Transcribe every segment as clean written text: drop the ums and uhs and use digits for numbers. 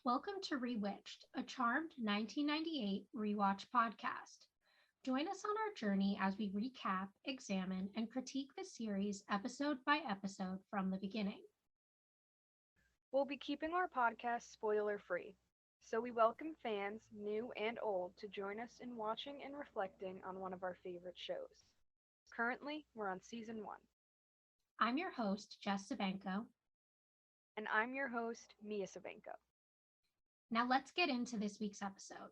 Welcome to Rewitched, a charmed 1998 rewatch podcast. Join us on our journey as we recap, examine, and critique the series episode by episode from the beginning. We'll be keeping our podcast spoiler free, so we welcome fans, new and old, to join us in watching and reflecting on one of our favorite shows. Currently, we're on season 1, I'm your host, Jess Sabenko. and I'm your host, Mia Savenko. Now let's get into this week's episode.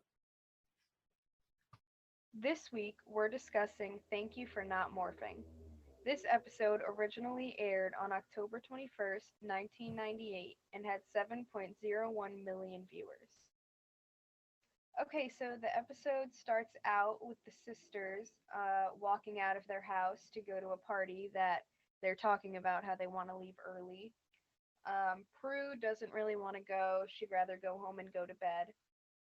This week, we're discussing Thank You for Not Morphing. This episode originally aired on October 21st, 1998, and had 7.01 million viewers. Okay, so the episode starts out with the sisters walking out of their house to go to a party that they're talking about how they want to leave early. Prue doesn't really want to go. She'd rather go home and go to bed.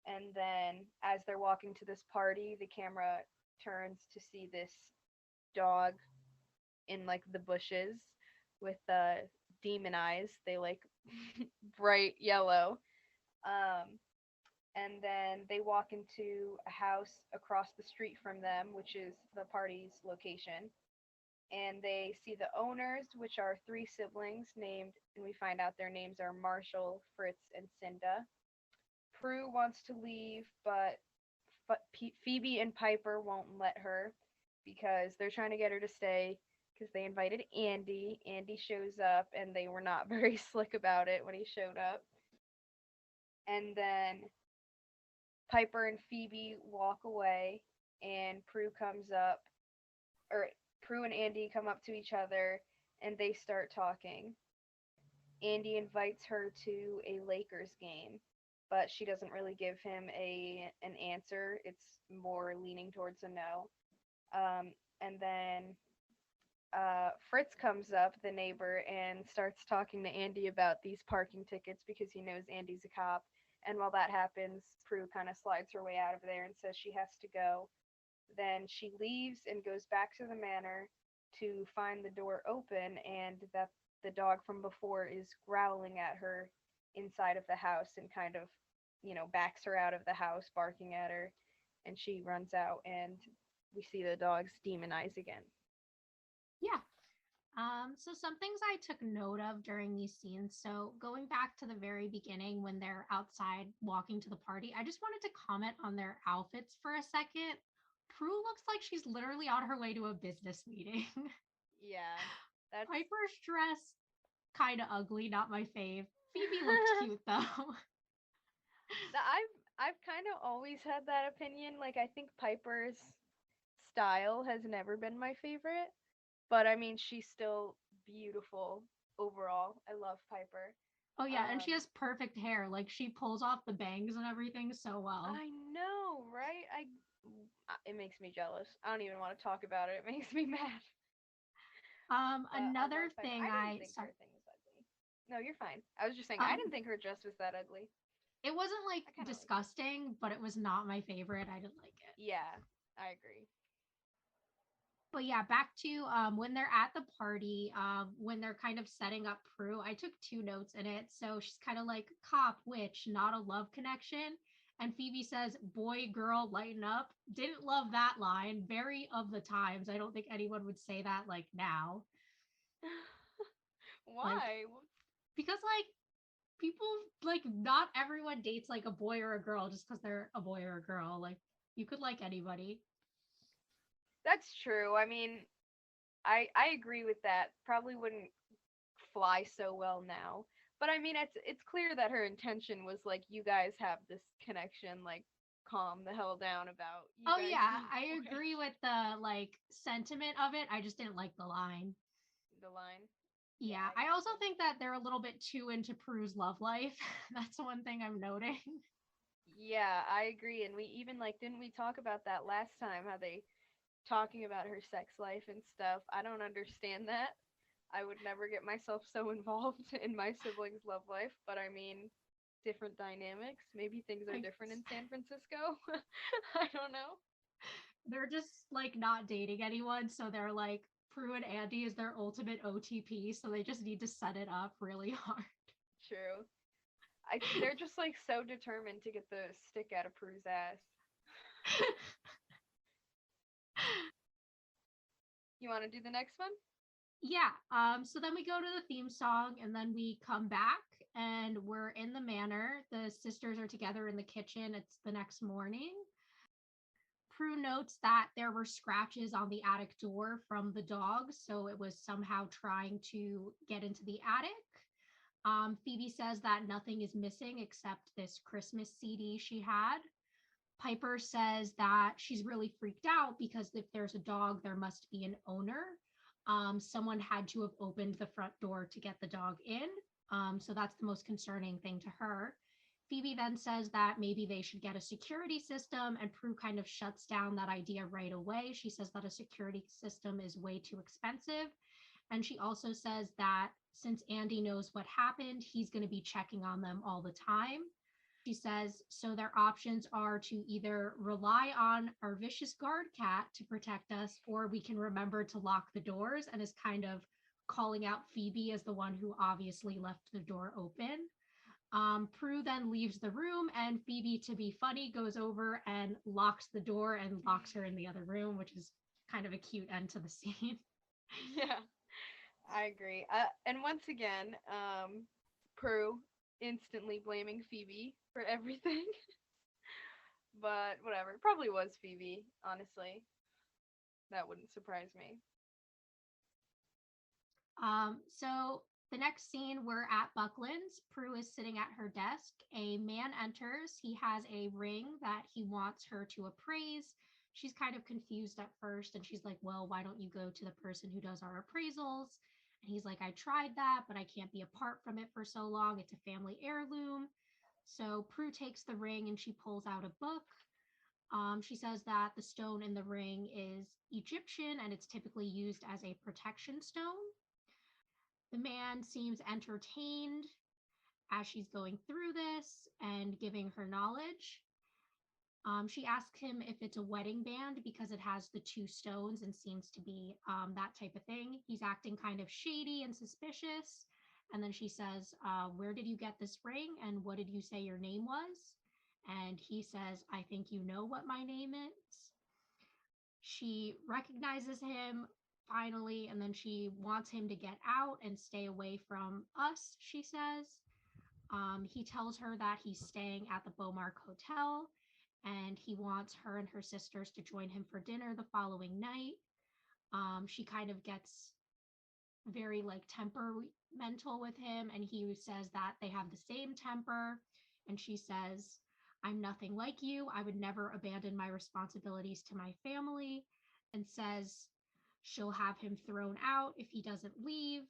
And then as they're walking to this party, the camera turns to see this dog in like the bushes with demon eyes. They like bright yellow. Um, and then they walk into a house across the street from them, which is the party's location. And they see the owners, which are three siblings named, and we find out their names are Marshall, Fritz, and Cinda. Prue wants to leave, but Phoebe and Piper won't let her because they're trying to get her to stay because they invited Andy. Andy shows up, and they were not very slick about it when he showed up. And then Piper and Phoebe walk away, and Prue comes up, or Prue and Andy come up to each other, and they start talking. Andy invites her to a Lakers game, but she doesn't really give him an answer. It's more leaning towards a no. And then Fritz comes up, the neighbor, and starts talking to Andy about these parking tickets because he knows Andy's a cop. And while that happens, Prue kind of slides her way out of there and says she has to go. Then she leaves and goes back to the manor to find the door open and that the dog from before is growling at her inside of the house and kind of, backs her out of the house, barking at her. And she runs out and we see the dog's demon eyes again. Yeah. So some things I took note of during these scenes. So going back to the very beginning when they're outside walking to the party, I just wanted to comment on their outfits for a second. Prue looks like she's literally on her way to a business meeting. Yeah, that's Piper's dress, kind of ugly, not my fave. Phoebe looked cute though. I've kind of always had that opinion. Like I think Piper's style has never been my favorite, but I mean she's still beautiful overall. I love Piper. Oh yeah, and she Um has perfect hair. Like she pulls off the bangs and everything so well. I know, right? It makes me jealous. I don't even want to talk about it. It makes me mad. But I Another love Piper. thing I didn't I think sorry. her thing was ugly. No, you're fine. I was just saying I Um, didn't think her dress was that ugly. it wasn't like I kind of liked it. disgusting, but it was not my favorite. I didn't like it. Yeah, I agree. But yeah, back to when they're at the party, when they're kind of setting up Prue, I took two notes in it. So she's kind of like cop, witch, not a love connection. And Phoebe says, boy, girl, lighten up. Didn't love that line. Very of the times. I don't think anyone would say that like now. Like, Why? because like people, like, not everyone dates like a boy or a girl just because they're a boy or a girl. Like, you could like anybody. That's true. I mean, I agree with that. Probably wouldn't fly so well now. But I mean, it's clear that her intention was like you guys have this connection, like calm the hell down about you Oh guys yeah, being I boys. agree with the like sentiment of it. I just didn't like the line. The line. Yeah, Yeah, I I got also you. think that they're a little bit too into Prue's love life. That's one thing I'm noting. Yeah, I agree. And we even like didn't we talk about that last time how they talking about her sex life and stuff. I don't understand that. I would never get myself so involved in my siblings' love life, but I mean, different dynamics. Maybe things are Like different in San Francisco. I don't know. they're just like not dating anyone, so they're like Prue and Andy is their ultimate OTP, so they just need to set it up really hard. True. They're just like so determined to get the stick out of Prue's ass. You want to do the next one? Yeah. So then we go to the theme song and then we come back and we're in the manor. The sisters are together in the kitchen. It's the next morning. Prue notes that there were scratches on the attic door from the dog, so it was somehow trying to get into the attic. Phoebe says that nothing is missing except this Christmas CD she had. Piper says that she's really freaked out because if there's a dog, there must be an owner. Someone had to have opened the front door to get the dog in. So that's the most concerning thing to her. Phoebe then says that maybe they should get a security system, and Prue kind of shuts down that idea right away. She says that a security system is way too expensive. And she also says that since Andy knows what happened, he's going to be checking on them all the time. She says, so their options are to either rely on our vicious guard cat to protect us, or we can remember to lock the doors, and is kind of calling out Phoebe as the one who obviously left the door open. Prue then leaves the room, and Phoebe, to be funny, goes over and locks the door and locks her in the other room, which is kind of a cute end to the scene. Yeah, I agree. And once again, Prue instantly blaming Phoebe for everything. But whatever. It probably was Phoebe, honestly. That wouldn't surprise me. So the next scene, we're at Buckland's. Prue is sitting at her desk. A man enters. He has a ring that he wants her to appraise. She's kind of confused at first, and she's like, well, why don't you go to the person who does our appraisals? And he's like, I tried that, but I can't be apart from it for so long. It's a family heirloom. So Prue takes the ring and she pulls out a book. She says that the stone in the ring is Egyptian and it's typically used as a protection stone. The man seems entertained as she's going through this and giving her knowledge. She asks him if it's a wedding band because it has the two stones and seems to be that type of thing. He's acting kind of shady and suspicious. And then she says, where did you get this ring? And what did you say your name was? And he says, I think you know what my name is. She recognizes him finally, and then she wants him to get out and stay away from us, she says. He tells her that he's staying at the Beaumark Hotel and he wants her and her sisters to join him for dinner the following night. She kind of gets very like temperamental with him, and he says that they have the same temper. And she says, I'm nothing like you. I would never abandon my responsibilities to my family, and says she'll have him thrown out if he doesn't leave.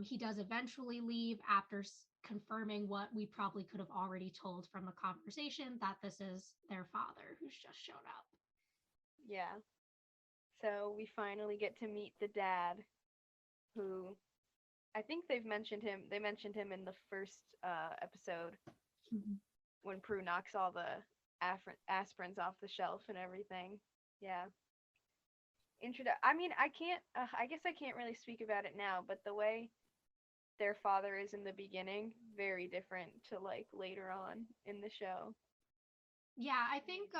He does eventually leave after confirming what we probably could have already told from the conversation, that this is their father who's just shown up. Yeah. So we finally get to meet the dad, who I think they've mentioned him. They mentioned him in the first episode Mhm. when Prue knocks all the aspirins off the shelf and everything. Yeah. I mean, I can't. I guess I can't really speak about it now, but the way their father is in the beginning, very different to like later on in the show. Yeah, I think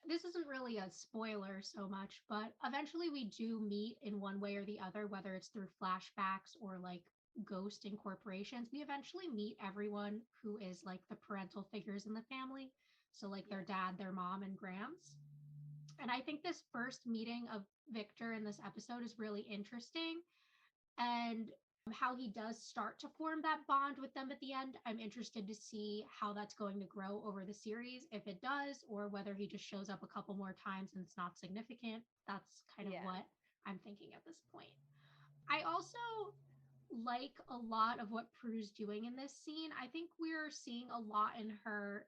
this isn't really a spoiler so much, but eventually we do meet in one way or the other, whether it's through flashbacks or like ghost incorporations. We eventually meet everyone who is like the parental figures in the family. So, like their Yeah. dad, their mom, and Grams. And I think this first meeting of Victor in this episode is really interesting. And how he does start to form that bond with them at the end. I'm interested to see how that's going to grow over the series, if it does, or whether he just shows up a couple more times and it's not significant. That's kind of Yeah. what I'm thinking at this point. I also like a lot of what Prue's doing in this scene. I think we're seeing a lot in her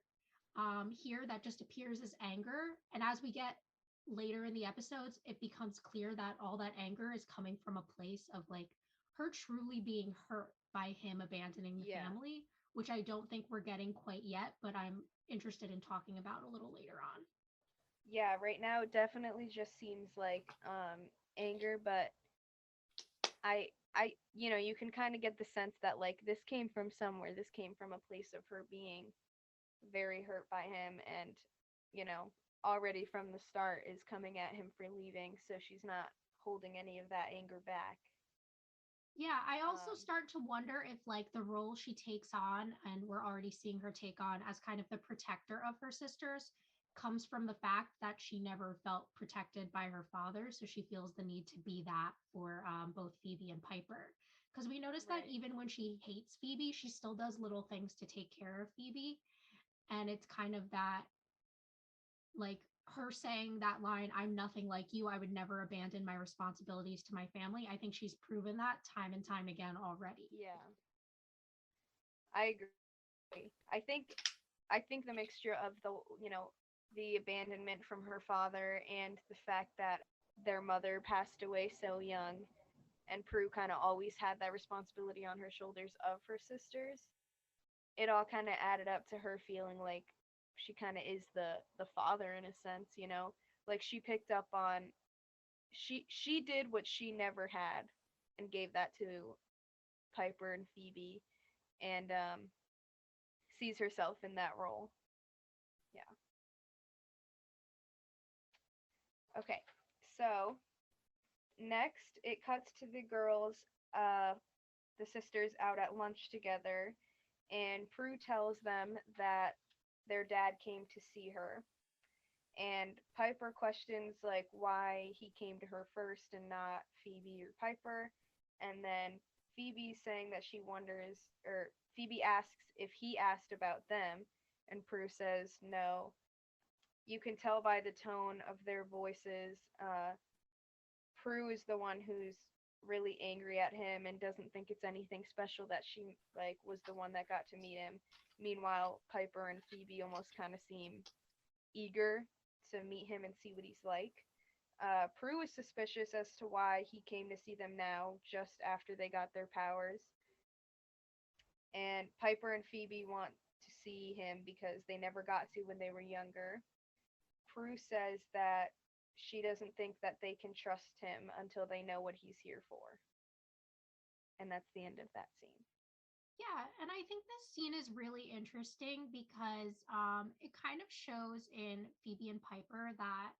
here that just appears as anger. And as we get later in the episodes, it becomes clear that all that anger is coming from a place of like her truly being hurt by him abandoning the Yeah. family, which I don't think we're getting quite yet, but I'm interested in talking about a little later on. Yeah, right now it definitely just seems like anger, but you can kind of get the sense that like this came from somewhere. This came from a place of her being very hurt by him, and you know, already from the start is coming at him for leaving, so she's not holding any of that anger back. Yeah, I also Um, start to wonder if like the role she takes on, and we're already seeing her take on as kind of the protector of her sisters, comes from the fact that she never felt protected by her father, so she feels the need to be that for both Phoebe and Piper. Because we notice that right. even when she hates Phoebe, she still does little things to take care of Phoebe, and it's kind of that like her saying that line, I'm nothing like you, I would never abandon my responsibilities to my family. I think she's proven that time and time again already. Yeah, I agree. I think the mixture of the abandonment from her father and the fact that their mother passed away so young, and Prue kind of always had that responsibility on her shoulders of her sisters. It all kind of added up to her feeling like she kind of is the father in a sense, you know? Like she picked up on she did what she never had and gave that to Piper and Phoebe, and sees herself in that role. Yeah. Okay. So, next it cuts to the girls uh the sisters out at lunch together, and Prue tells them that their dad came to see her, and Piper questions like why he came to her first and not Phoebe or Piper, and then Phoebe's saying that she wonders, or Phoebe asks if he asked about them, and Prue says no. You can tell by the tone of their voices. Prue is the one who's really angry at him and doesn't think it's anything special that she like was the one that got to meet him. Meanwhile, Piper and Phoebe almost kind of seem eager to meet him and see what he's like. Prue is suspicious as to why he came to see them now, just after they got their powers. And Piper and Phoebe want to see him because they never got to when they were younger. Prue says that she doesn't think that they can trust him until they know what he's here for. And that's the end of that scene. Yeah, and I think this scene is really interesting because it kind of shows in Phoebe and Piper that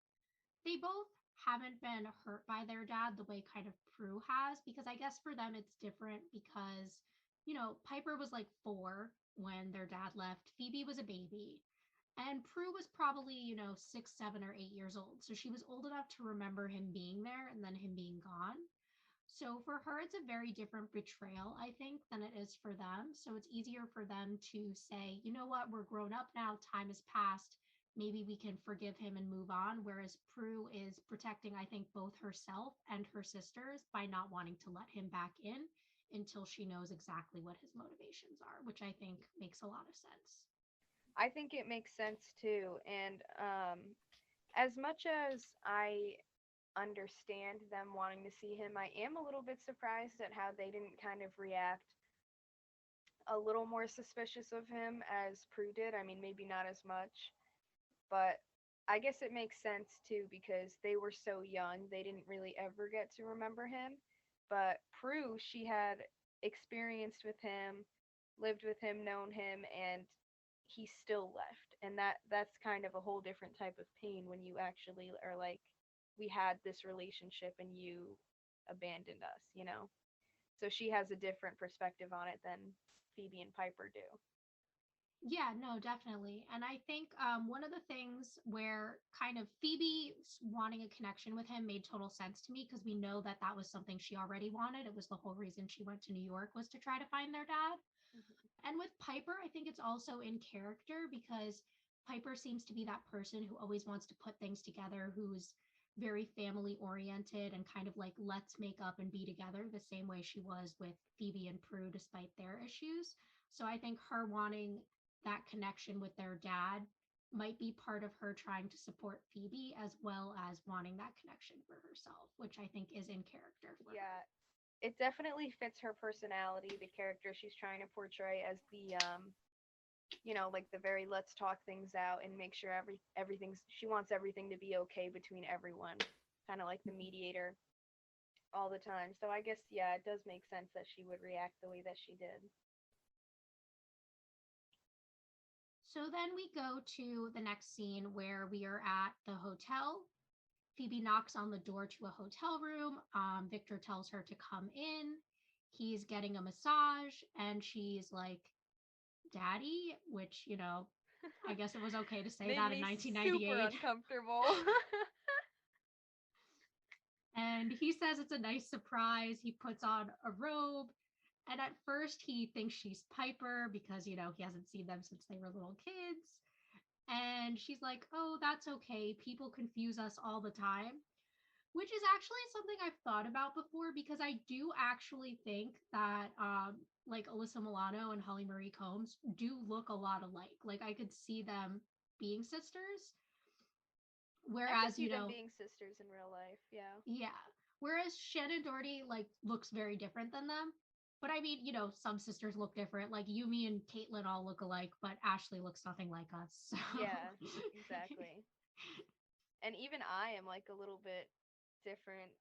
they both haven't been hurt by their dad the way kind of Prue has, because I guess for them it's different because, Piper was like 4 when their dad left. Phoebe was a baby. And Prue was probably, 6, 7, or 8 years old. So she was old enough to remember him being there and then him being gone. So for her, it's a very different betrayal, I think, than it is for them. So it's easier for them to say, you know what, we're grown up now, time has passed. Maybe we can forgive him and move on. Whereas Prue is protecting, I think, both herself and her sisters by not wanting to let him back in until she knows exactly what his motivations are, which I think makes a lot of sense. I think it makes sense too. And as much as I understand them wanting to see him, I am a little bit surprised at how they didn't kind of react a little more suspicious of him as Prue did. I mean, maybe not as much, but I guess it makes sense too because they were so young, they didn't really ever get to remember him. But Prue, she had experienced with him, lived with him, known him, and he still left. And that's kind of a whole different type of pain when you actually are like, we had this relationship and you abandoned us, you know? So she has a different perspective on it than Phoebe and Piper do. Yeah, no, definitely. And I think one of the things where kind of Phoebe wanting a connection with him made total sense to me because we know that that was something she already wanted. It was the whole reason she went to New York was to try to find their dad. Mm-hmm. And with Piper, I think it's also in character because Piper seems to be that person who always wants to put things together, who's very family oriented and kind of like, let's make up and be together the same way she was with Phoebe and Prue, despite their issues. So I think her wanting that connection with their dad might be part of her trying to support Phoebe as well as wanting that connection for herself, which I think is in character for her. Yeah, it definitely fits her personality, the character she's trying to portray as the like the very let's talk things out and make sure everything's she wants everything to be okay between everyone, kind of like the mediator. all the time. So I guess, yeah, it does make sense that she would react the way that she did. So then we go to the next scene where we are at the hotel. Phoebe knocks on the door to a hotel room. Victor tells her to come in. He's getting a massage, and she's like, Daddy, which, I guess it was okay to say Made that in me super 1998. uncomfortable. And he says it's a nice surprise. He puts on a robe. And at first, he thinks she's Piper because, he hasn't seen them since they were little kids. And she's like, oh, that's okay. People confuse us all the time, which is actually something I've thought about before because I do actually think that like Alyssa Milano and Holly Marie Combs do look a lot alike. Like I could see them being sisters. I could Whereas, see them being sisters in real life, yeah. yeah. Whereas Shannon Doherty like looks very different than them. But I mean, some sisters look different. Like Yumi and Caitlin all look alike, but Ashley looks nothing like us. So Yeah, exactly. And even I am like a little bit different.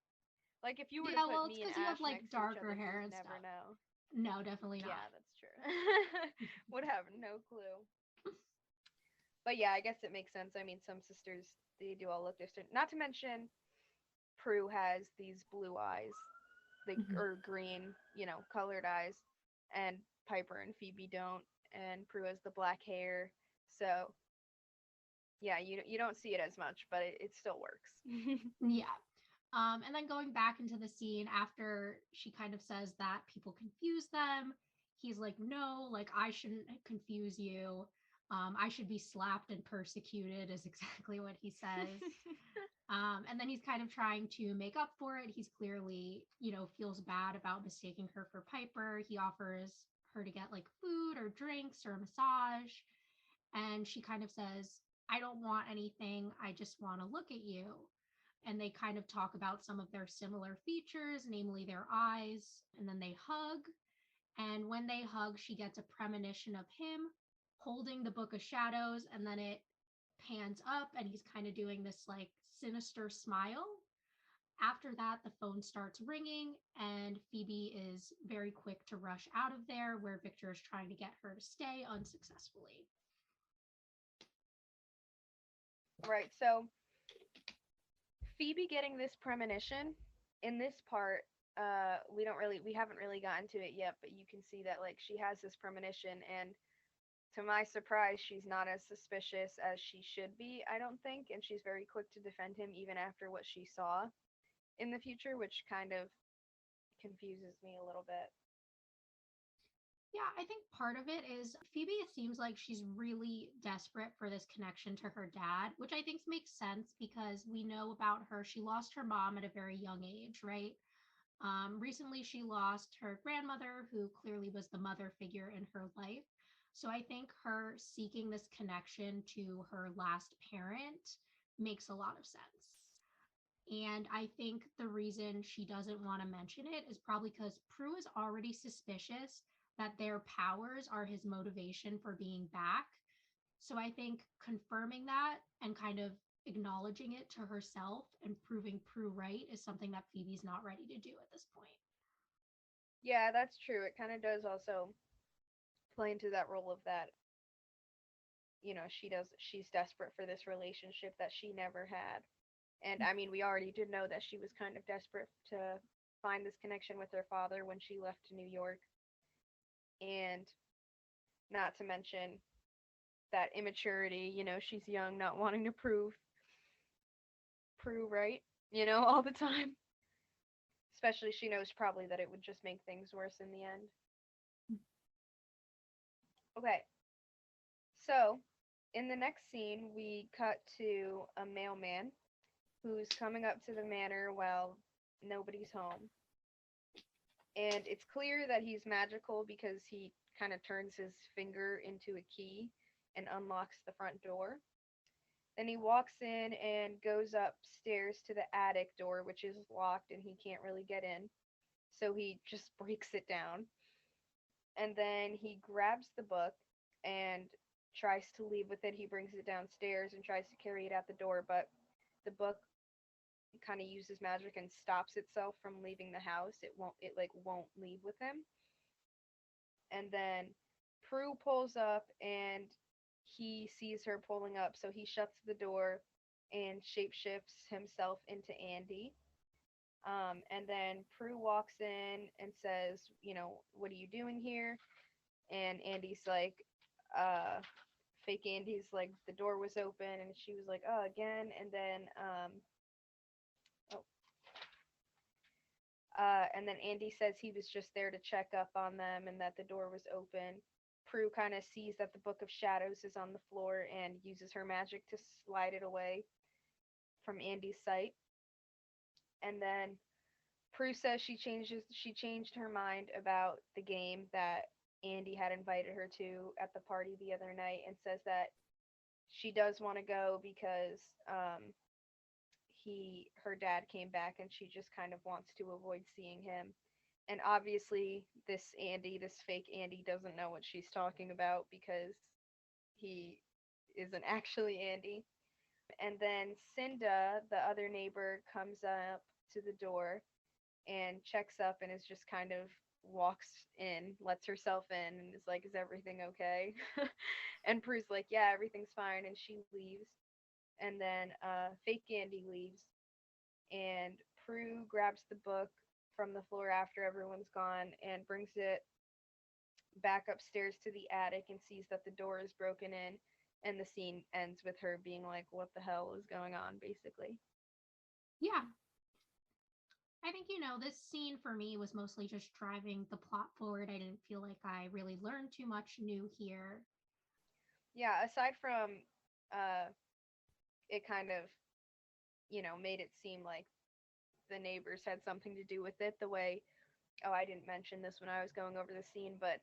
Like if you were to yeah, put well, it's me and because you have Ash like next to each darker other, you hair would and never stuff. know. No, definitely not. Yeah, that's true. Would have no clue. But yeah, I guess it makes sense. I mean, some sisters they do all look different. Not to mention Prue has these blue eyes, like Mhm. or green, colored eyes, and Piper and Phoebe don't, and Prue has the black hair. So yeah, you don't see it as much, but it still works. Yeah. And then going back into the scene after she kind of says that people confuse them, he's like, no, like I shouldn't confuse you. I should be slapped and persecuted, is exactly what he says. And then he's kind of trying to make up for it. He's clearly, feels bad about mistaking her for Piper. He offers her to get like food or drinks or a massage. And she kind of says, I don't want anything. I just want to look at you. And they kind of talk about some of their similar features, namely their eyes. And then they hug. And when they hug, she gets a premonition of him holding the Book of Shadows. And then it pans up and he's kind of doing this like sinister smile. After that, the phone starts ringing, and Phoebe is very quick to rush out of there, where Victor is trying to get her to stay unsuccessfully. Right. So Phoebe getting this premonition in this part, we haven't really gotten to it yet, but you can see that like she has this premonition, and to my surprise, she's not as suspicious as she should be, I don't think, and she's very quick to defend him even after what she saw in the future, which kind of confuses me a little bit. Yeah, I think part of it is Phoebe seems like she's really desperate for this connection to her dad, which I think makes sense because we know about her. She lost her mom at a very young age, right? Recently, she lost her grandmother, who clearly was the mother figure in her life. So I think her seeking this connection to her last parent makes a lot of sense. And I think the reason she doesn't want to mention it is probably because Prue is already suspicious that their powers are his motivation for being back. So I think confirming that and kind of acknowledging it to herself and proving Prue right is something that Phoebe's not ready to do at this point. Yeah, that's true. It kind of does also play into that role of that, she's desperate for this relationship that she never had. And I mean, we already did know that she was kind of desperate to find this connection with her father when she left New York. And not to mention that immaturity, she's young, not wanting to prove right, all the time. Especially she knows probably that it would just make things worse in the end. Okay, so in the next scene, we cut to a mailman who's coming up to the manor while nobody's home. And it's clear that he's magical because he kind of turns his finger into a key and unlocks the front door. Then he walks in and goes upstairs to the attic door, which is locked and he can't really get in. So he just breaks it down. And then he grabs the book and tries to leave with it. He brings it downstairs and tries to carry it out the door, but the book kind of uses magic and stops itself from leaving the house. It won't leave with him. And then Prue pulls up and he sees her pulling up, so he shuts the door and shapeshifts himself into Andy. And then Prue walks in and says, what are you doing here? And Andy's like, uh, fake Andy's like, the door was open, and she was like, oh, again. Oh, and then Andy says he was just there to check up on them and that the door was open. Prue kind of sees that the Book of Shadows is on the floor and uses her magic to slide it away from Andy's sight. And then Prue says she changed her mind about the game that Andy had invited her to at the party the other night, and says that she does want to go because her dad came back and she just kind of wants to avoid seeing him. And obviously this fake Andy doesn't know what she's talking about because he isn't actually Andy. And then Cinda, the other neighbor, comes up to the door and checks up and is just kind of walks in, lets herself in, and is like, "Is everything okay?" And Prue's like, "Yeah, everything's fine," and she leaves. And then fake Andy leaves, and Prue grabs the book from the floor after everyone's gone and brings it back upstairs to the attic and sees that the door is broken in, and the scene ends with her being like, what the hell is going on, basically. Yeah, I think, this scene for me was mostly just driving the plot forward. I didn't feel like I really learned too much new here. Yeah, aside from it kind of, made it seem like the neighbors had something to do with it, the way, oh, I didn't mention this when I was going over the scene, but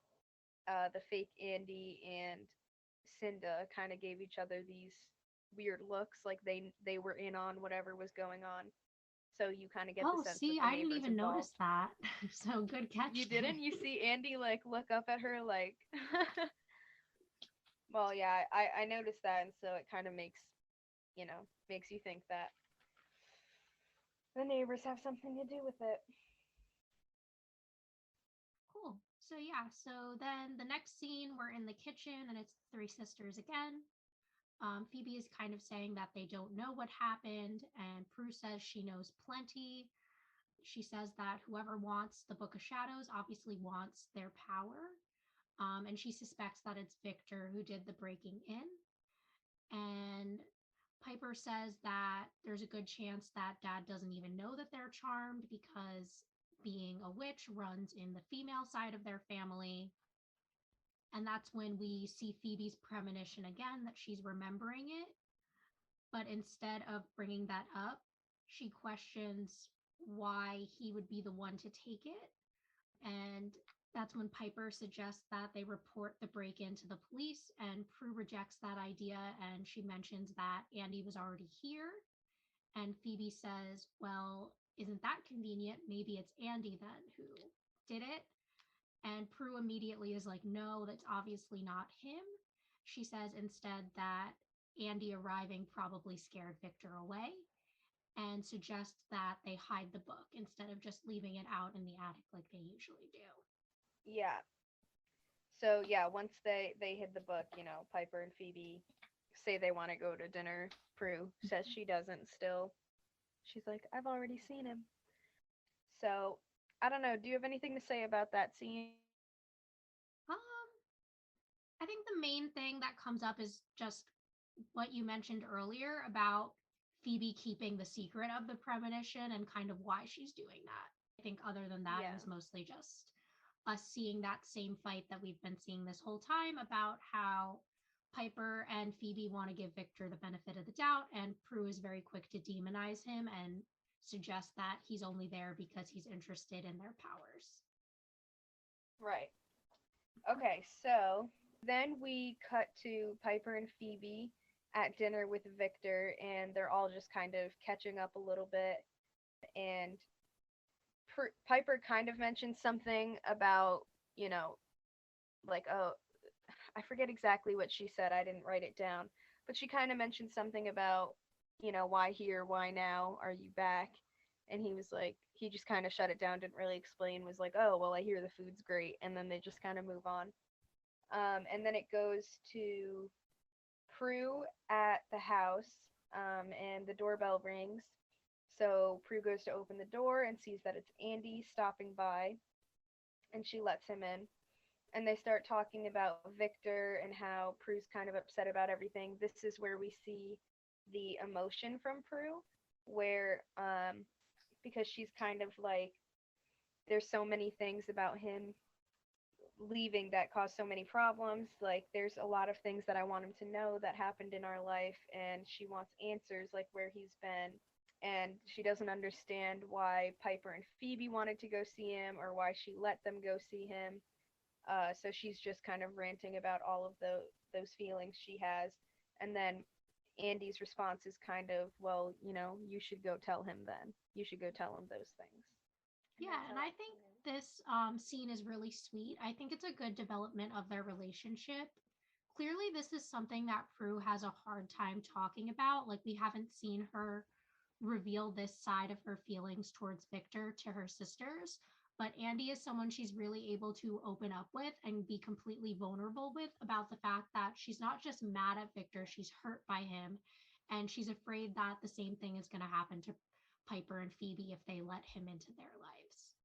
the fake Andy and Cinda kind of gave each other these weird looks, like they were in on whatever was going on. So you kind of get the Oh, sense that see, the I didn't neighbors even involved. notice that. So good You catch there. didn't? You see Andy like look up at her like well, yeah, I noticed that, and so it kind of makes you think that the neighbors have something to do with it. Cool. So yeah, so then the next scene, we're in the kitchen and it's the three sisters again. Phoebe is kind of saying that they don't know what happened, and Prue says she knows plenty. She says that whoever wants the Book of Shadows obviously wants their power, and she suspects that it's Victor who did the breaking in. And Piper says that there's a good chance that dad doesn't even know that they're charmed because being a witch runs in the female side of their family. And that's when we see Phoebe's premonition again that she's remembering it. But instead of bringing that up, she questions why he would be the one to take it. And that's when Piper suggests that they report the break in to the police, and Prue rejects that idea and she mentions that Andy was already here. And Phoebe says, well, isn't that convenient? Maybe it's Andy then who did it. And Prue immediately is like, no, that's obviously not him. She says instead that Andy arriving probably scared Victor away and suggests that they hide the book instead of just leaving it out in the attic like they usually do. Yeah. So yeah, once they hid the book, Piper and Phoebe say they want to go to dinner. Prue says she doesn't still. She's like, I've already seen him. So I don't know. Do you have anything to say about that scene? Um, I think the main thing that comes up is just what you mentioned earlier about Phoebe keeping the secret of the premonition and kind of why she's doing that. I think other than that, it Yeah. was mostly just us seeing that same fight that we've been seeing this whole time about how Piper and Phoebe want to give Victor the benefit of the doubt, and Prue is very quick to demonize him and suggest that he's only there because he's interested in their powers. Right. Okay, so then we cut to Piper and Phoebe at dinner with Victor, and they're all just kind of catching up a little bit. And Piper kind of mentioned something about, like, oh, I forget exactly what she said. I didn't write it down. But she kind of mentioned something about why here, why now, are you back? And he was like, he just kind of shut it down, didn't really explain, was like, oh, well, I hear the food's great. And then they just kind of move on. And then it goes to Prue at the house, and the doorbell rings. So Prue goes to open the door and sees that it's Andy stopping by, and she lets him in. And they start talking about Victor and how Prue's kind of upset about everything. This is where we see the emotion from Prue, where because she's kind of like, there's so many things about him leaving that caused so many problems. Like, there's a lot of things that I want him to know that happened in our life, and she wants answers, like where he's been. And she doesn't understand why Piper and Phoebe wanted to go see him, or why she let them go see him. So she's just kind of ranting about all of those feelings she has. And then Andy's response is kind of, well, you should go tell him then. You should go tell him those things. And Yeah, that's and how I that think scene ends. this scene is really sweet. I think it's a good development of their relationship. Clearly, this is something that Prue has a hard time talking about. Like, we haven't seen her reveal this side of her feelings towards Victor to her sisters. But Andy is someone she's really able to open up with and be completely vulnerable with about the fact that she's not just mad at Victor, she's hurt by him. And she's afraid that the same thing is going to happen to Piper and Phoebe if they let him into their lives.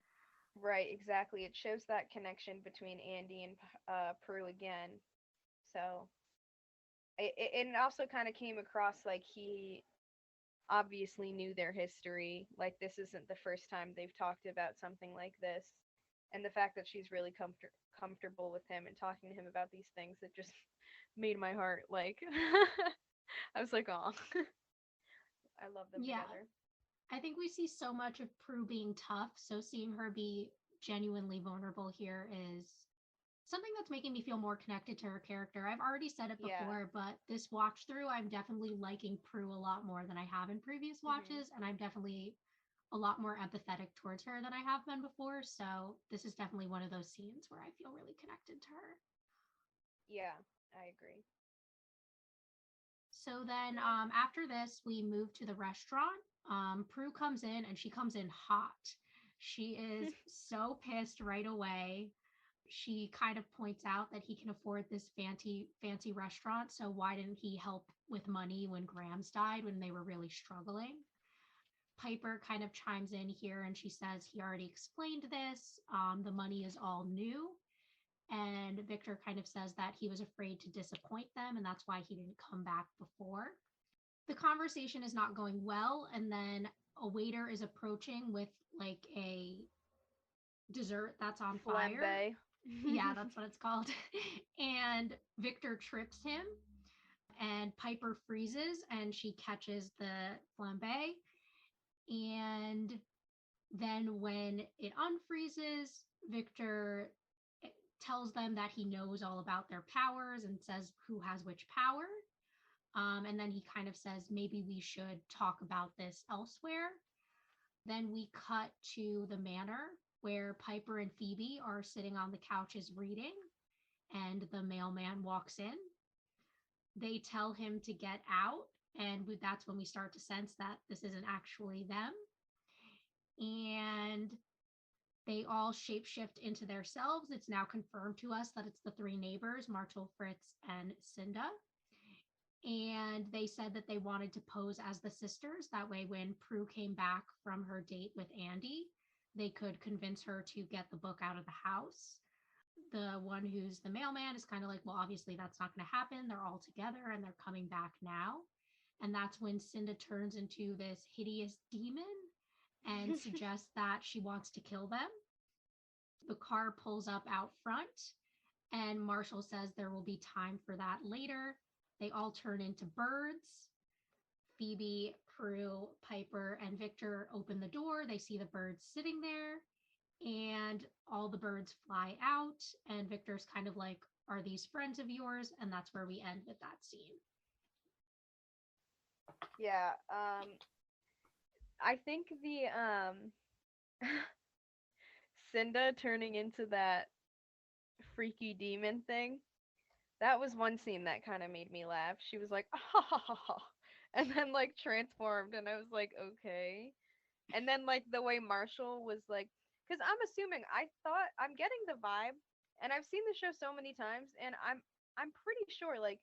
Right, exactly. It shows that connection between Andy and Prue again. So it also kind of came across like he obviously knew their history. Like, this isn't the first time they've talked about something like this. And the fact that she's really comfortable with him and talking to him about these things, it just made my heart like I was like, oh, I love them Yeah, together. I think we see so much of Prue being tough. So seeing her be genuinely vulnerable here is something that's making me feel more connected to her character. I've already said it Yeah. before, but this watch through, I'm definitely liking Prue a lot more than I have in previous Mhm. watches, and I'm definitely a lot more empathetic towards her than I have been before. So this is definitely one of those scenes where I feel really connected to her. Yeah, I agree. So then Yep. after this, we move to the restaurant. Prue comes in and she comes in hot. She is so pissed right away. She kind of points out that he can afford this fancy restaurant, so why didn't he help with money when Grams died when they were really struggling? Piper kind of chimes in here and she says he already explained this. The money is all new. And Victor kind of says that he was afraid to disappoint them and that's why he didn't come back before. The conversation is not going well. And then a waiter is approaching with like a dessert that's on fire. Flambe. Yeah, that's what it's called. And Victor trips him, and Piper freezes and she catches the flambe. And then when it unfreezes, Victor tells them that he knows all about their powers and says who has which power. And then he kind of says, maybe we should talk about this elsewhere. Then we cut to the manor where Piper and Phoebe are sitting on the couches reading, and the mailman walks in. They tell him to get out, and that's when we start to sense that this isn't actually them. And they all shapeshift into their selves. It's now confirmed to us that it's the three neighbors, Marshall, Fritz, and Cinda. And they said that they wanted to pose as the sisters. That way, when Prue came back from her date with Andy, they could convince her to get the book out of the house. The one who's the mailman is kind of like, well, obviously that's not going to happen. They're all together and they're coming back now. And that's when Cinda turns into this hideous demon and suggests that she wants to kill them. The car pulls up out front, and Marshall says there will be time for that later. They all turn into birds. Phoebe, Prue, Piper, and Victor open the door. They see the birds sitting there, and all the birds fly out. And Victor's kind of like, are these friends of yours? And that's where we end with that scene. Yeah. I think the Cinda turning into that freaky demon thing, that was one scene that kind of made me laugh. She was like, ah, ha, ha, ha, ha. and then like transformed, and I was like, okay. And then like the way Marshall was like, because I'm assuming, I'm getting the vibe, and I've seen the show so many times, and I'm pretty sure like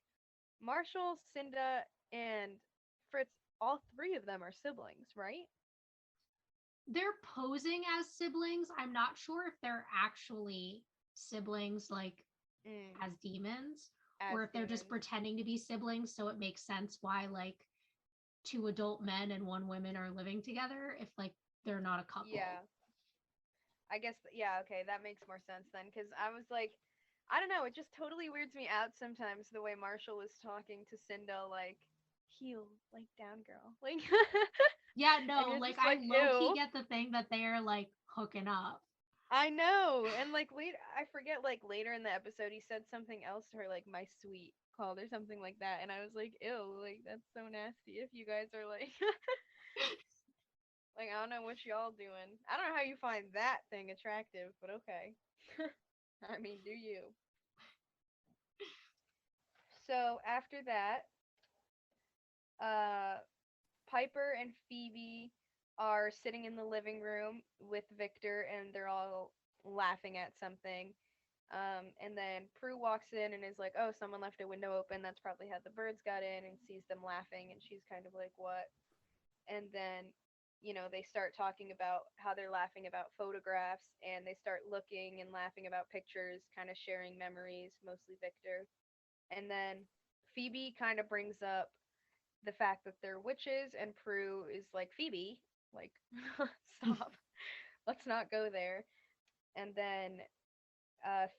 Marshall, Cinda, and Fritz, all three of them are siblings, right? They're posing as siblings. I'm not sure if they're actually siblings, like Mm, as demons, as or if they're just demons. pretending to be siblings. So it makes sense why like two adult men and one woman are living together if like they're not a couple. Yeah, I guess yeah, okay, that makes more sense then, because I was like, I don't know, it just totally weirds me out sometimes the way Marshall is talking to Cinda, like, heal, like, down, girl, like, Yeah, and no, you're like just I like, low key ew. get the thing that they're like hooking up. I know, and like later, I forget, like later in the episode, he said something else to her, like my sweet, called or something like that, and I was like, ew, like that's so nasty. If you guys are like, like I don't know what y'all doing. I don't know how you find that thing attractive, but okay. I mean, do you? So after that, uh, Piper and Phoebe are sitting in the living room with Victor, and they're all laughing at something. And then Prue walks in and is like, "Oh, someone left a window open. That's probably how the birds got in." And sees them laughing, and she's kind of like, "What?" And then, they start talking about how they're laughing about photographs, and they start looking and laughing about pictures, kind of sharing memories, mostly Victor. And then Phoebe kind of brings up the fact that they're witches, and Prue is like, Phoebe, like, stop, let's not go there. And then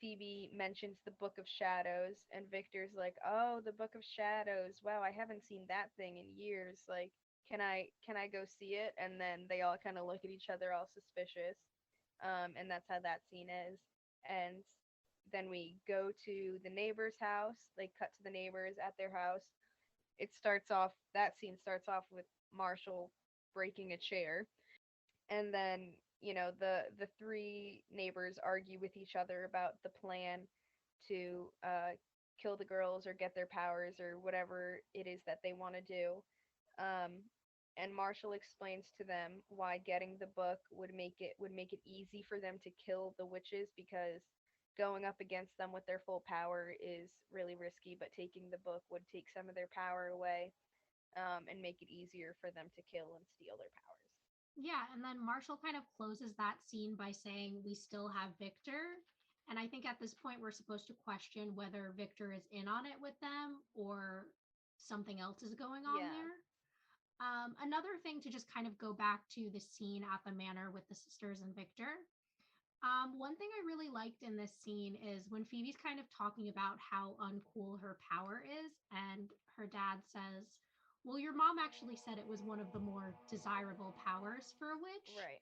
Phoebe mentions the Book of Shadows, and Victor's like, "Oh, the Book of Shadows. Wow, I haven't seen that thing in years. Like, can I go see it?" And then they all kind of look at each other, all suspicious. And that's how that scene is. And then we go to the neighbor's house. They cut to the neighbors at their house. That scene starts off with Marshall breaking a chair, and then the three neighbors argue with each other about the plan to kill the girls or get their powers or whatever it is that they want to do. um, and Marshall explains to them why getting the book would make it easy for them to kill the witches, because going up against them with their full power is really risky, but taking the book would take some of their power away, and make it easier for them to kill and steal their powers. Yeah, and then Marshall kind of closes that scene by saying we still have Victor. And I think at this point we're supposed to question whether Victor is in on it with them or something else is going on Yeah. there. Another thing to just kind of go back to the scene at the manor with the sisters and Victor. One thing I really liked in this scene is when Phoebe's kind of talking about how uncool her power is, and her dad says, "Well, your mom actually said it was one of the more desirable powers for a witch," Right.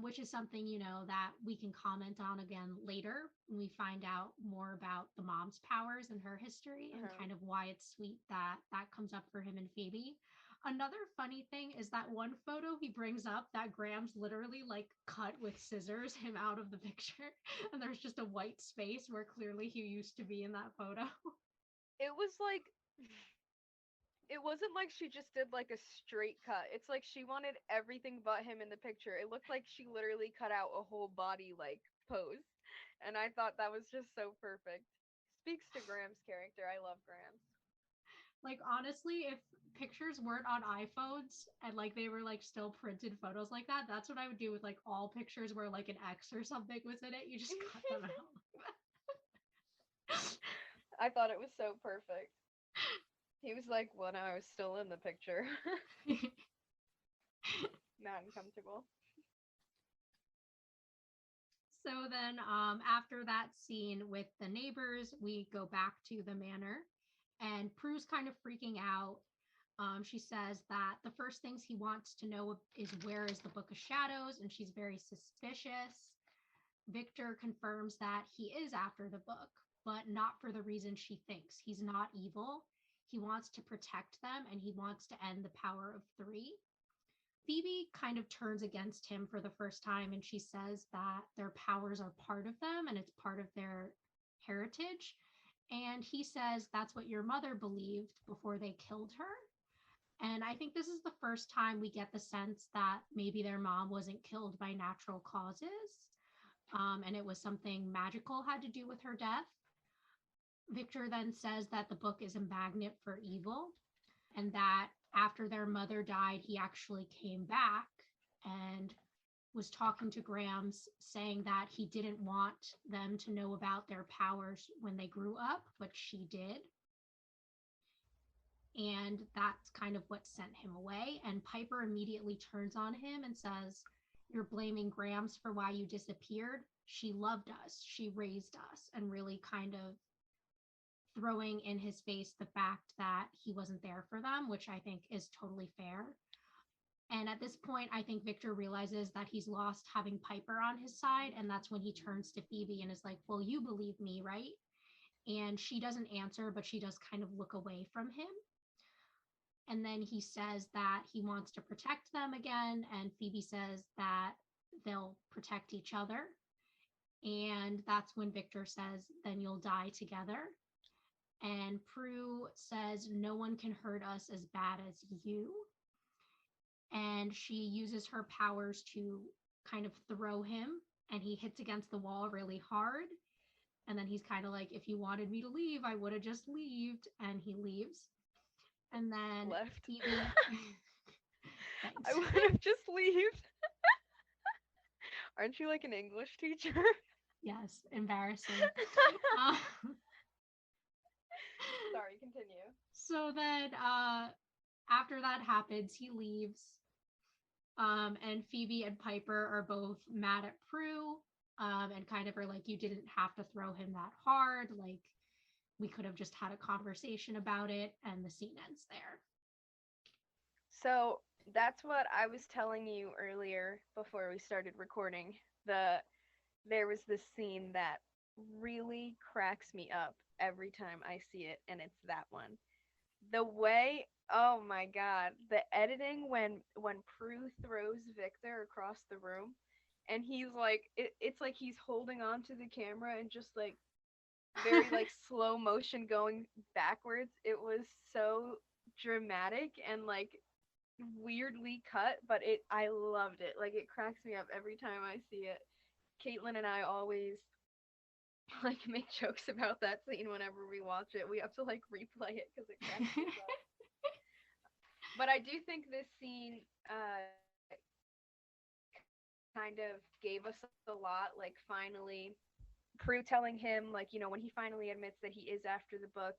which is something, that we can comment on again later when we find out more about the mom's powers and her history and Uh-huh. kind of why it's sweet that that comes up for him and Phoebe. Another funny thing is that one photo he brings up that Graham's literally like cut with scissors him out of the picture, and there's just a white space where clearly he used to be in that photo. It was like, it wasn't like she just did like a straight cut. It's like she wanted everything but him in the picture. It looked like she literally cut out a whole body like pose. And I thought that was just so perfect. Speaks to Graham's character. I love Graham. Like honestly, if pictures weren't on iPhones and like they were like still printed photos like that, that's what I would do with like all pictures where like an X or something was in it. You just cut them out. I thought it was so perfect. He was like, when I was still in the picture. Not uncomfortable. So then after that scene with the neighbors, we go back to the manor and Prue's kind of freaking out. She says that the first things he wants to know is where is the Book of Shadows, and she's very suspicious. Victor confirms that he is after the book, but not for the reason she thinks. He's not evil. He wants to protect them and he wants to end the power of three. Phoebe kind of turns against him for the first time and she says that their powers are part of them and it's part of their heritage. And he says that's what your mother believed before they killed her. And I think this is the first time we get the sense that maybe their mom wasn't killed by natural causes, and it was something magical had to do with her death. Victor then says that the book is a magnet for evil, and that after their mother died, he actually came back and was talking to Grams, saying that he didn't want them to know about their powers when they grew up, but she did. And that's kind of what sent him away. And Piper immediately turns on him and says, "You're blaming Grams for why you disappeared. She loved us, she raised us," and really kind of throwing in his face the fact that he wasn't there for them, which I think is totally fair. And at this point, I think Victor realizes that he's lost having Piper on his side. And that's when he turns to Phoebe and is like, "Well, you believe me, right?" And she doesn't answer, but she does kind of look away from him. And then he says that he wants to protect them again. And Phoebe says that they'll protect each other. And that's when Victor says, "Then you'll die together." And Prue says, "No one can hurt us as bad as you." And she uses her powers to kind of throw him, and he hits against the wall really hard. And then he's kind of like, "If you wanted me to leave, I would have just left." And he leaves. And then Left. Phoebe, thanks. I would have just left. Aren't you like an English teacher? Yes, embarrassing. Uh, Sorry, continue. so then after that happens, he leaves. And Phoebe and Piper are both mad at Prue, and kind of are like, "You didn't have to throw him that hard. Like, we could have just had a conversation about it." And the scene ends there. So that's what I was telling you earlier before we started recording. There was this scene that really cracks me up every time I see it, and it's that one. The way, oh my god, the editing when Prue throws Victor across the room, and he's like, it's like he's holding on to the camera and just like very like slow motion going backwards. It was so dramatic and like weirdly cut, but it I loved it. Like it cracks me up every time I see it. Caitlin and I always like make jokes about that scene whenever we watch it. We have to like replay it because it cracks us up. But I do think this scene kind of gave us a lot. Like finally, Prue telling him like when he finally admits that he is after the book,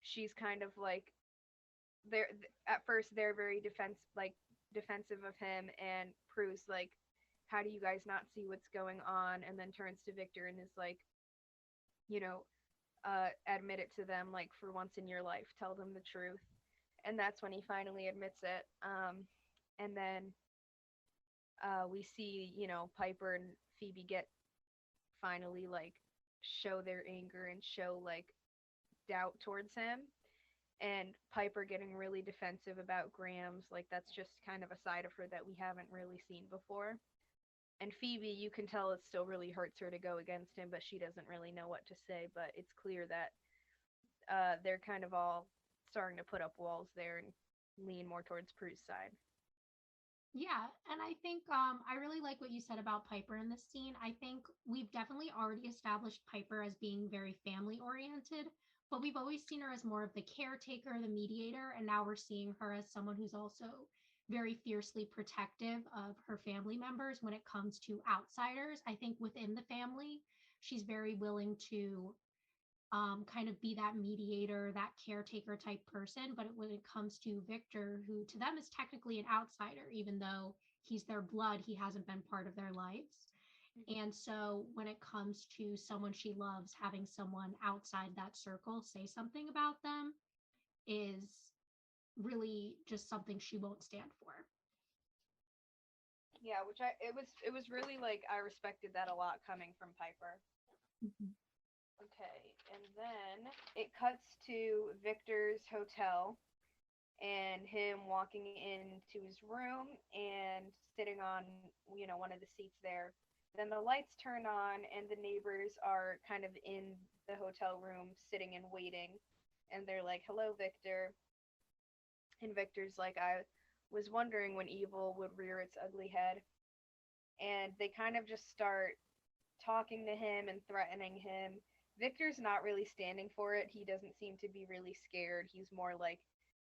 she's kind of like they're at first they're very defensive of him, and Prue's like, "How do you guys not see what's going on?" And then turns to Victor and is like, you know, admit it to them, like for once in your life, tell them the truth. And that's when he finally admits it. And then we see, Piper and Phoebe get finally like show their anger and show like doubt towards him. And Piper getting really defensive about Grams, like that's just kind of a side of her that we haven't really seen before. And Phoebe, you can tell it still really hurts her to go against him, but she doesn't really know what to say. But it's clear that they're kind of all starting to put up walls there and lean more towards Prue's side. Yeah, and I think I really like what you said about Piper in this scene. I think we've definitely already established Piper as being very family oriented, but we've always seen her as more of the caretaker, the mediator, and now we're seeing her as someone who's also very fiercely protective of her family members when it comes to outsiders. I think within the family, she's very willing to kind of be that mediator, that caretaker type person. But when it comes to Victor, who to them is technically an outsider, even though he's their blood, he hasn't been part of their lives. And so when it comes to someone she loves, having someone outside that circle say something about them is really just something she won't stand for. Yeah, which it was really like I respected that a lot coming from Piper. Mhm. Okay, and then it cuts to Victor's hotel and him walking into his room and sitting on, one of the seats there. Then the lights turn on and the neighbors are kind of in the hotel room sitting and waiting. And they're like, "Hello, Victor." And Victor's like, I was wondering when evil would rear its ugly head. And they kind of just start talking to him and threatening him. Victor's not really standing for it. He doesn't seem to be really scared. He's more like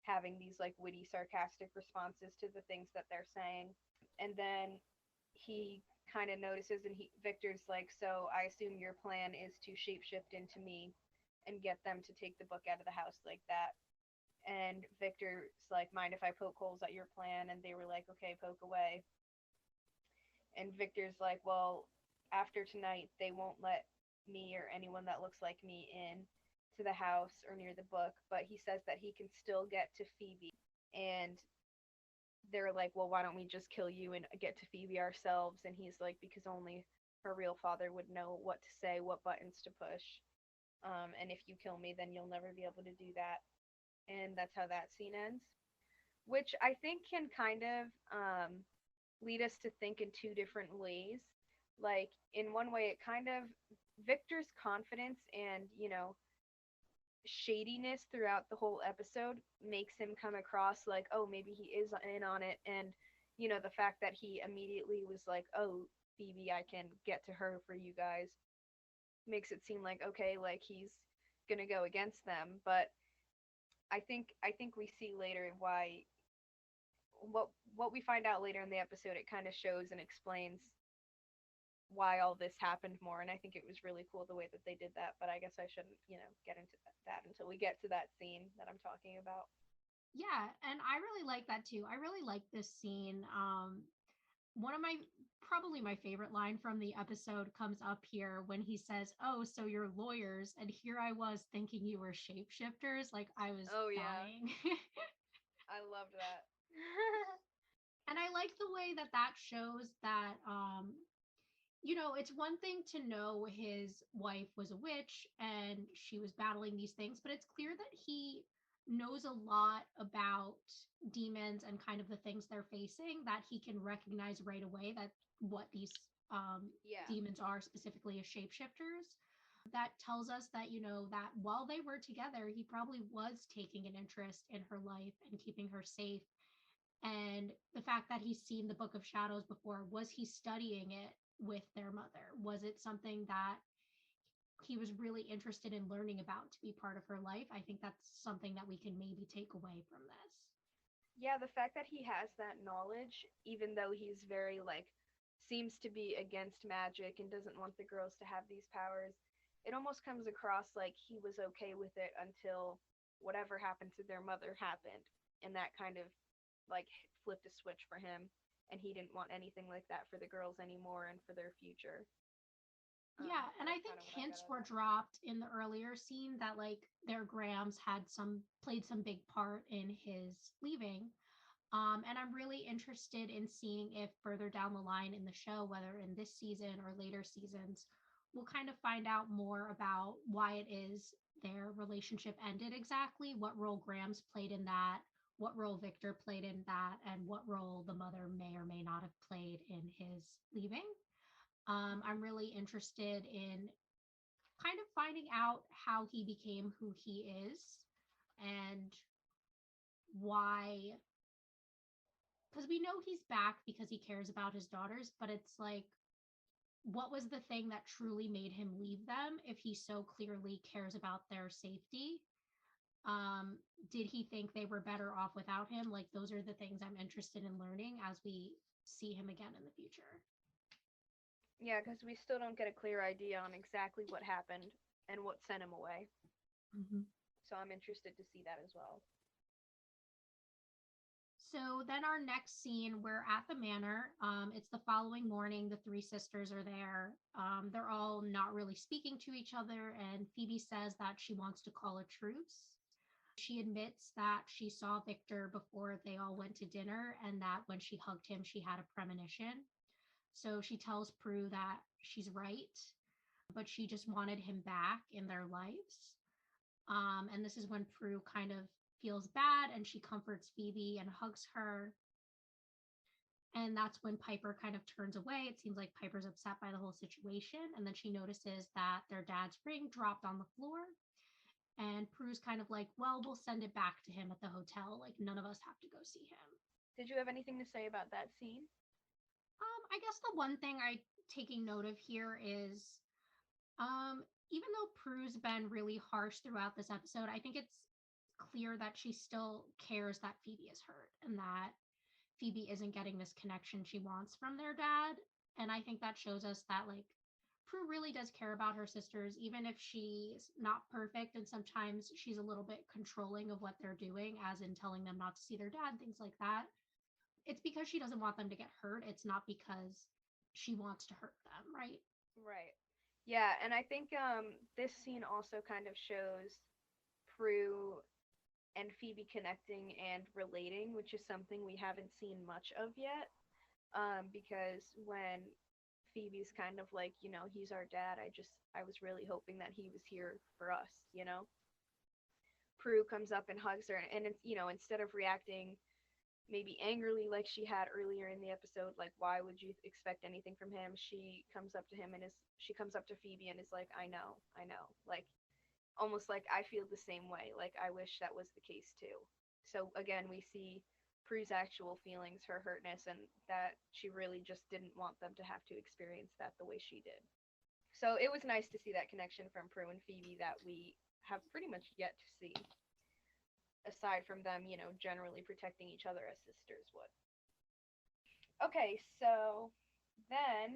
having these like witty, sarcastic responses to the things that they're saying. And then he kind of notices, and Victor's like, "So I assume your plan is to shapeshift into me and get them to take the book out of the house like that." And Victor's like, "Mind if I poke holes at your plan?" And they were like, "Okay, poke away." And Victor's like, "Well, after tonight, they won't let me or anyone that looks like me in to the house or near the book, but he says that he can still get to Phoebe." And they're like, "Well, why don't we just kill you and get to Phoebe ourselves?" And he's like, "Because only her real father would know what to say, what buttons to push. And if you kill me, then you'll never be able to do that." And that's how that scene ends, which I think can kind of lead us to think in two different ways. Like, in one way, it kind of, Victor's confidence and, shadiness throughout the whole episode makes him come across like, oh, maybe he is in on it. And, the fact that he immediately was like, oh, Phoebe, I can get to her for you guys, makes it seem like, okay, like he's gonna go against them. But I think we see later why, what we find out later in the episode, it kind of shows and explains why all this happened more. And I think it was really cool the way that they did that. But I guess I shouldn't, get into that until we get to that scene that I'm talking about. Yeah, and I really like that too. I really like this scene. One of my probably my favorite line from the episode comes up here when he says, "Oh, so you're lawyers," and here I was thinking you were shapeshifters, like I was Oh yeah, dying. I loved that. And I like the way that that shows that it's one thing to know his wife was a witch and she was battling these things, but it's clear that he knows a lot about demons and kind of the things they're facing, that he can recognize right away that what these Yeah. demons are, specifically as shapeshifters. That tells us that, that while they were together, he probably was taking an interest in her life and keeping her safe. And the fact that he's seen the Book of Shadows before, was he studying it with their mother? Was it something that he was really interested in learning about to be part of her life? I think that's something that we can maybe take away from this. Yeah, the fact that he has that knowledge, even though he's very, like, seems to be against magic and doesn't want the girls to have these powers, it almost comes across like he was okay with it until whatever happened to their mother happened. And that kind of, like, flipped a switch for him. And he didn't want anything like that for the girls anymore and for their future. Yeah, So and I that's think kind of what I got hints out of were that. dropped in the earlier scene that like their Grams had some played some big part in his leaving. And I'm really interested in seeing if further down the line in the show, whether in this season or later seasons, we'll kind of find out more about why it is their relationship ended exactly, what role Grams played in that, what role Victor played in that, and what role the mother may or may not have played in his leaving. I'm really interested in kind of finding out how he became who he is and why, because we know he's back because he cares about his daughters, but it's like, what was the thing that truly made him leave them if he so clearly cares about their safety? Um, did he think they were better off without him? Like, those are the things I'm interested in learning as we see him again in the future. Yeah, because we still don't get a clear idea on exactly what happened and what sent him away. Mm-hmm. So I'm interested to see that as well. So then our next scene, we're at the manor. It's the following morning. The three sisters are there. They're all not really speaking to each other, and Phoebe says that she wants to call a truce. She admits that she saw Victor before they all went to dinner, and that when she hugged him, she had a premonition. So she tells Prue that she's right, but she just wanted him back in their lives. And this is when Prue kind of feels bad and she comforts Phoebe and hugs her. And that's when Piper kind of turns away. It seems like Piper's upset by the whole situation. And then she notices that their dad's ring dropped on the floor. And Prue's kind of like, well, we'll send it back to him at the hotel. Like, none of us have to go see him. Did you have anything to say about that scene? I guess the one thing I taking note of here is even though Prue's been really harsh throughout this episode, I think it's clear that she still cares that Phoebe is hurt and that Phoebe isn't getting this connection she wants from their dad. And I think that shows us that, like, Prue really does care about her sisters, even if she's not perfect and sometimes she's a little bit controlling of what they're doing, as in telling them not to see their dad, things like that. It's because she doesn't want them to get hurt. It's not because she wants to hurt them, right? Right. Yeah, and I think this scene also kind of shows Prue and Phoebe connecting and relating, which is something we haven't seen much of yet. Because when Phoebe's kind of like, he's our dad, I was really hoping that he was here for us. Prue comes up and hugs her, and it's, instead of reacting maybe angrily like she had earlier in the episode, like why would you expect anything from him? She comes up to Phoebe and is like, I know, like almost like I feel the same way. Like I wish that was the case too. So again, we see Prue's actual feelings, her hurtness, and that she really just didn't want them to have to experience that the way she did. So it was nice to see that connection from Prue and Phoebe that we have pretty much yet to see, aside from them, generally protecting each other as sisters would. Okay, so then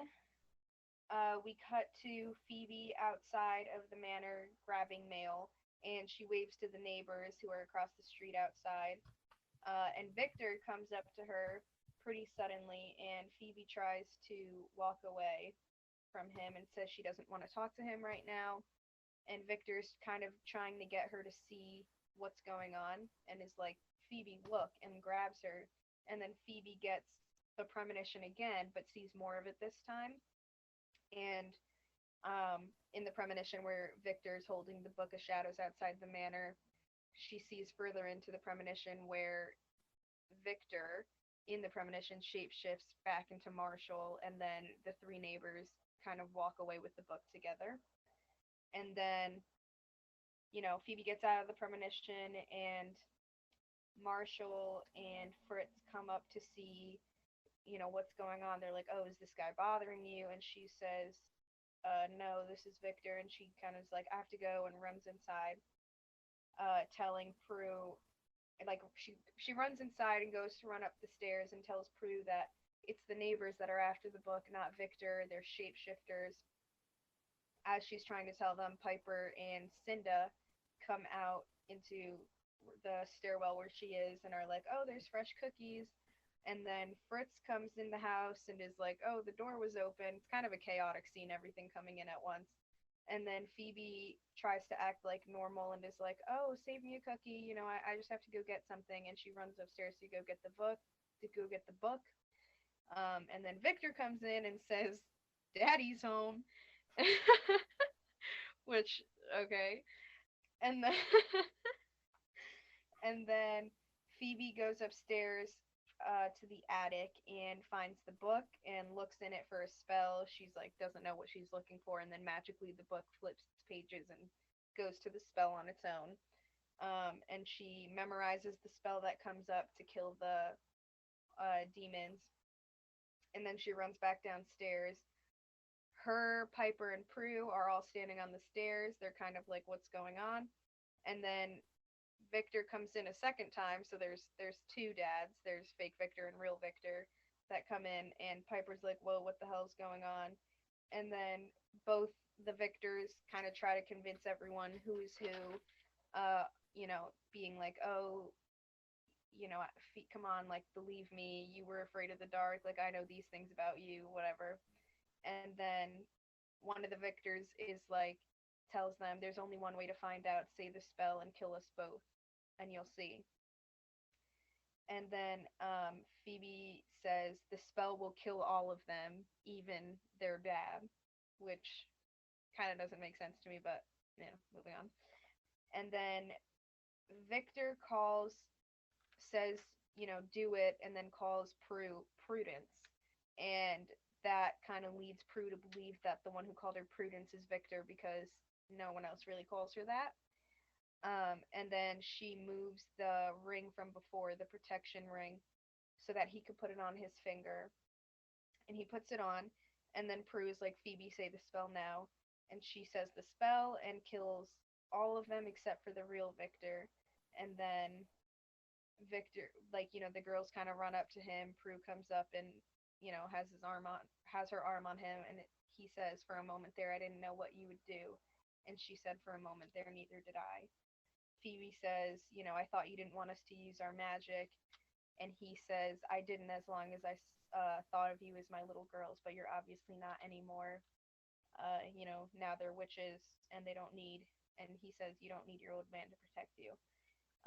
we cut to Phoebe outside of the manor grabbing mail, and she waves to the neighbors who are across the street outside. And Victor comes up to her pretty suddenly, and Phoebe tries to walk away from him and says she doesn't want to talk to him right now. And Victor's kind of trying to get her to see what's going on and is like, Phoebe, look, and grabs her. And then Phoebe gets the premonition again, but sees more of it this time. And in the premonition where Victor's holding the Book of Shadows outside the manor, she sees further into the premonition where Victor, in the premonition, shapeshifts back into Marshall, and then the three neighbors kind of walk away with the book together. And then, Phoebe gets out of the premonition, and Marshall and Fritz come up to see, what's going on. They're like, oh, is this guy bothering you? And she says, no, this is Victor. And she kind of is like, I have to go, and runs inside, telling Prue, like, she runs inside and goes to run up the stairs and tells Prue that it's the neighbors that are after the book, not Victor. They're shapeshifters. As she's trying to tell them, Piper and Cinda come out into the stairwell where she is and are like, oh, there's fresh cookies. And then Fritz comes in the house and is like, oh, the door was open. It's kind of a chaotic scene, everything coming in at once. And then Phoebe tries to act like normal and is like, oh, save me a cookie. I just have to go get something. And she runs upstairs to go get the book. And then Victor comes in and says, Daddy's home. Which, okay. And then and then Phoebe goes upstairs to the attic and finds the book and looks in it for a spell. She's like, doesn't know what she's looking for, and then magically the book flips its pages and goes to the spell on its own. And she memorizes the spell that comes up to kill the demons, and then she runs back downstairs. Her, Piper, and Prue are all standing on the stairs. They're kind of like, what's going on? And then Victor comes in a second time, so there's two dads. There's fake Victor and real Victor that come in, and Piper's like, "Whoa, what the hell's going on?" And then both the Victors kind of try to convince everyone who's who, being like, "Oh, come on, like believe me, you were afraid of the dark. Like I know these things about you, whatever." And then one of the Victors is like, tells them, "There's only one way to find out. Say the spell and kill us both, and you'll see." And then Phoebe says the spell will kill all of them, even their dad, which kind of doesn't make sense to me, but moving on. And then Victor says, do it, and then calls Prudence, and that kind of leads Prue to believe that the one who called her Prudence is Victor because no one else really calls her that. And then she moves the ring from before, the protection ring, so that he could put it on his finger. And he puts it on, and then Prue's like, Phoebe, say the spell now. And she says the spell and kills all of them except for the real Victor. And then Victor, like, the girls kind of run up to him. Prue comes up and, has her arm on him, and he says, for a moment there, I didn't know what you would do. And she said, for a moment there, neither did I. Phoebe says, I thought you didn't want us to use our magic. And he says, I didn't as long as I thought of you as my little girls, but you're obviously not anymore. Now they're witches and they don't need, and he says, you don't need your old man to protect you.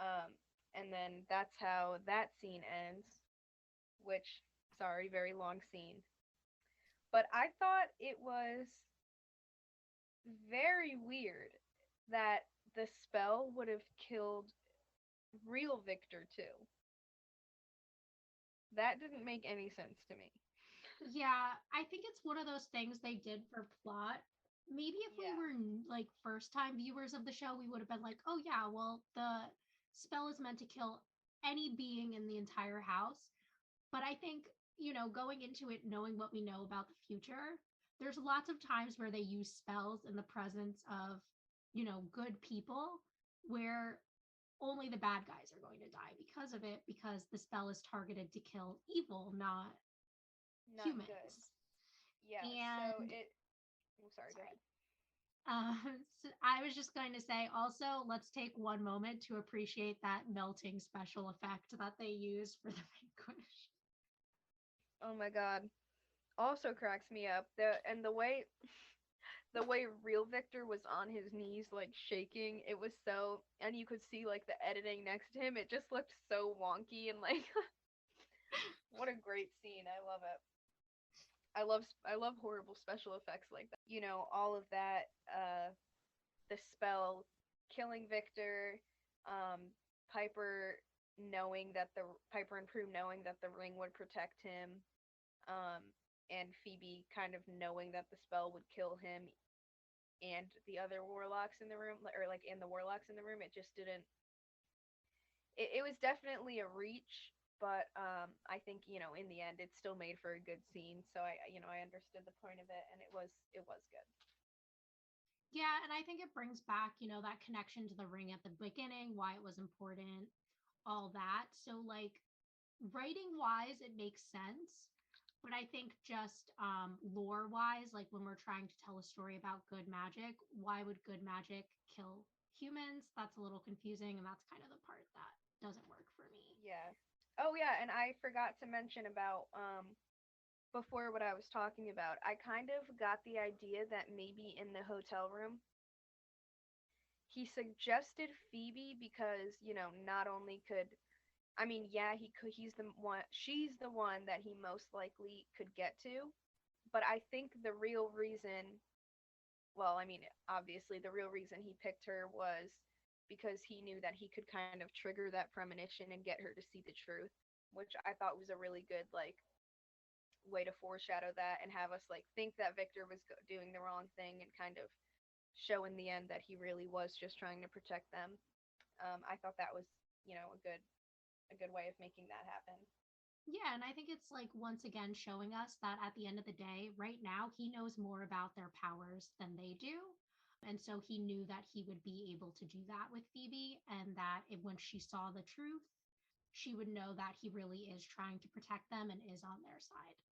Um, and then that's how that scene ends, which, sorry, very long scene. But I thought it was very weird that the spell would have killed real Victor too. That didn't make any sense to me. Yeah, I think it's one of those things they did for plot. Maybe if we Yeah, were like first time viewers of the show, we would have been like, oh, yeah, well, the spell is meant to kill any being in the entire house. But I think, going into it, knowing what we know about the future, there's lots of times where they use spells in the presence of, good people where only the bad guys are going to die because of it, because the spell is targeted to kill evil, not not good. humans. Yeah, so And it. I'm sorry, go sorry. ahead. So I was just going to say also, let's take one moment to appreciate that melting special effect that they use for the vanquish. Oh my god. Also cracks me up. The way real Victor was on his knees like shaking, it was so, and you could see like the editing next to him, it just looked so wonky and like what a great scene. I love it. I love horrible special effects like that. All of that, the spell killing Victor, um, Piper Piper and Prue knowing that the ring would protect him, um, and Phoebe kind of knowing that the spell would kill him and the other warlocks in the room, or like in the warlocks in the room. It just didn't. It was definitely a reach, but I think in the end it still made for a good scene. So I understood the point of it, and it was good. Yeah, and I think it brings back, that connection to the ring at the beginning, why it was important, all that. So, like, writing wise, it makes sense. But I think just lore wise, like when we're trying to tell a story about good magic, why would good magic kill humans? That's a little confusing. And that's kind of the part that doesn't work for me. Yeah. Oh yeah, and I forgot to mention about before what I was talking about. I kind of got the idea that maybe in the hotel room he suggested Phoebe because, not only could, I mean, yeah, he could, he's the one, she's the one that he most likely could get to, but I think the real reason, well, I mean, obviously the real reason he picked her was because he knew that he could kind of trigger that premonition and get her to see the truth, which I thought was a really good like way to foreshadow that and have us like think that Victor was doing the wrong thing and kind of show in the end that he really was just trying to protect them. I thought that was, a good way of making that happen. Yeah, and I think it's like once again showing us that at the end of the day, right now, he knows more about their powers than they do. And so he knew that he would be able to do that with Phoebe, and that when she saw the truth, she would know that he really is trying to protect them and is on their side.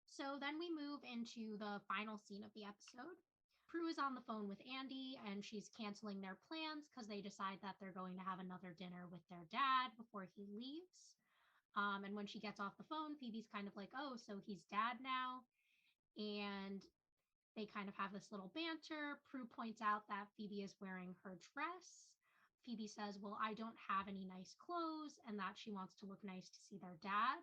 So then we move into the final scene of the episode. Prue is on the phone with Andy and she's canceling their plans because they decide that they're going to have another dinner with their dad before he leaves. And when she gets off the phone, Phoebe's kind of like, oh, so he's dad now. And they kind of have this little banter. Prue points out that Phoebe is wearing her dress. Phoebe says, well, I don't have any nice clothes, and that she wants to look nice to see their dad,